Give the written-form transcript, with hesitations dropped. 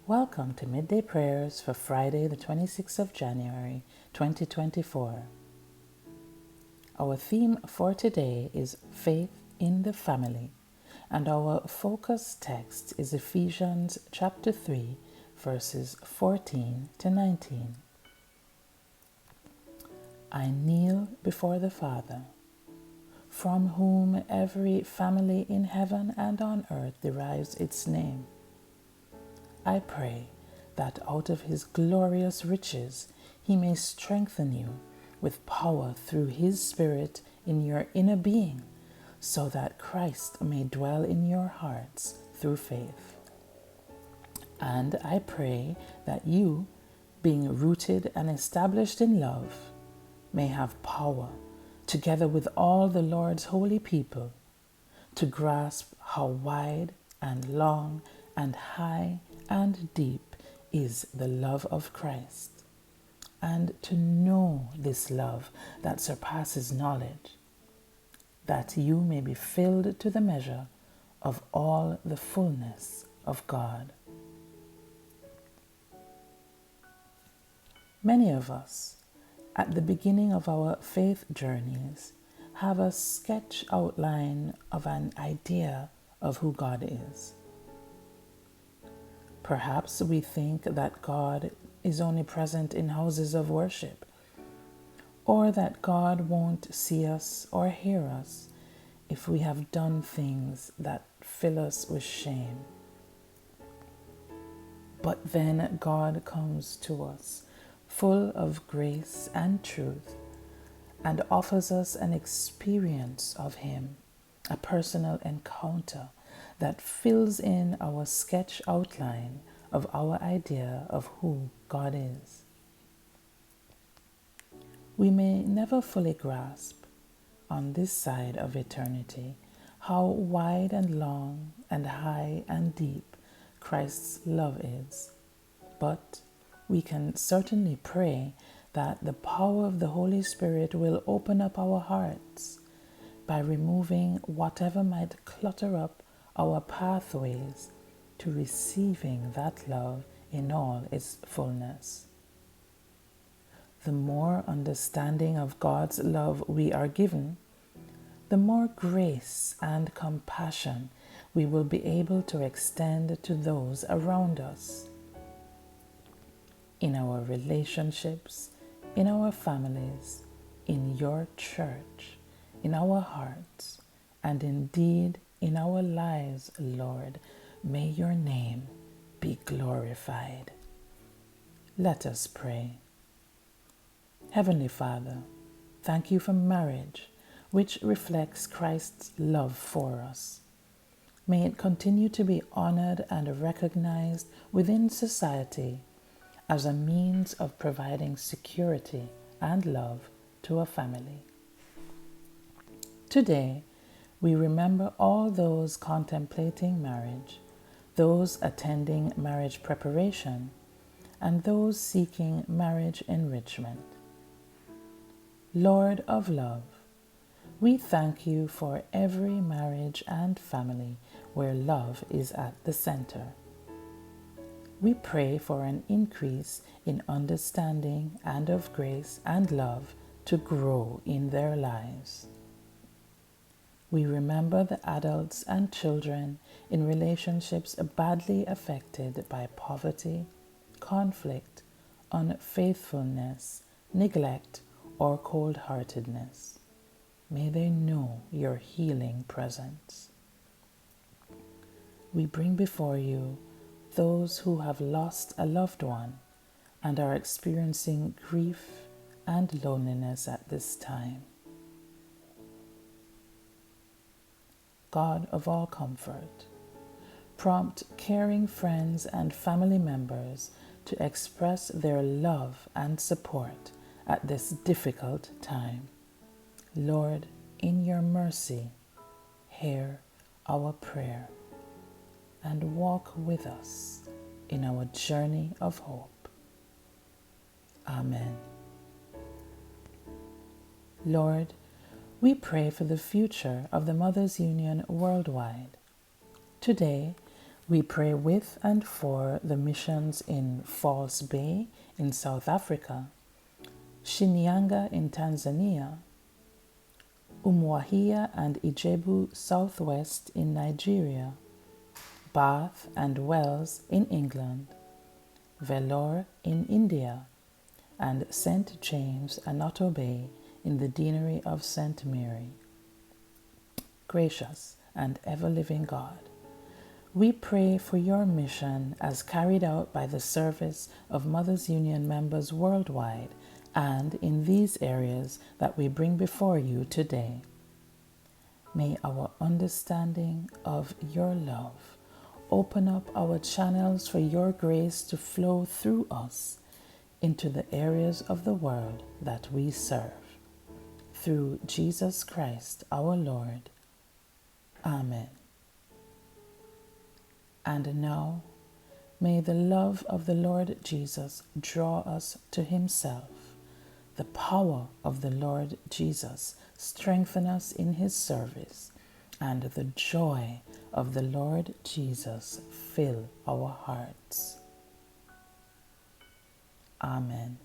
Welcome to Midday Prayers for Friday, the 26th of January, 2024. Our theme for today is Faith in the Family, and our focus text is Ephesians chapter 3, verses 14 to 19. I kneel before the Father, from whom every family in heaven and on earth derives its name. I pray that out of his glorious riches he may strengthen you with power through his Spirit in your inner being, so that Christ may dwell in your hearts through faith. And I pray that you, being rooted and established in love, may have power, together with all the Lord's holy people, to grasp how wide and long and high and deep is the love of Christ, and to know this love that surpasses knowledge, that you may be filled to the measure of all the fullness of God. Many of us, at the beginning of our faith journeys, have a sketch outline of an idea of who God is. Perhaps we think that God is only present in houses of worship, or that God won't see us or hear us if we have done things that fill us with shame. But then God comes to us, full of grace and truth, and offers us an experience of Him, a personal encounter that fills in our sketch outline of our idea of who God is. We may never fully grasp, on this side of eternity, how wide and long and high and deep Christ's love is, but we can certainly pray that the power of the Holy Spirit will open up our hearts by removing whatever might clutter up our pathways to receiving that love in all its fullness. The more understanding of God's love we are given, the more grace and compassion we will be able to extend to those around us. In our relationships, in our families, in your church, in our hearts, and indeed in our lives, Lord, may your name be glorified. Let us pray. Heavenly Father, thank you for marriage, which reflects Christ's love for us. May it continue to be honored and recognized within society as a means of providing security and love to a family. Today, we remember all those contemplating marriage, those attending marriage preparation, and those seeking marriage enrichment. Lord of love, we thank you for every marriage and family where love is at the center. We pray for an increase in understanding and of grace and love to grow in their lives. We remember the adults and children in relationships badly affected by poverty, conflict, unfaithfulness, neglect, or cold-heartedness. May they know your healing presence. We bring before you those who have lost a loved one and are experiencing grief and loneliness at this time. God of all comfort, prompt caring friends and family members to express their love and support at this difficult time. Lord, in your mercy, hear our prayer and walk with us in our journey of hope. Amen. Lord, we pray for the future of the Mothers Union worldwide. Today, We pray with and for the missions in False Bay in South Africa, Shinyanga in Tanzania, Umuahia and Ijebu Southwest in Nigeria, Bath and Wells in England, Vellore in India, and St. James and Otto Bay in the Deanery of St. Mary. Gracious and ever-living God, we pray for your mission as carried out by the service of Mothers Union members worldwide and in these areas that we bring before you today. May our understanding of your love open up our channels for your grace to flow through us into the areas of the world that we serve. Through Jesus Christ our Lord. Amen. And now, may the love of the Lord Jesus draw us to himself. The power of the Lord Jesus strengthen us in his service, and the joy of the Lord Jesus fill our hearts. Amen.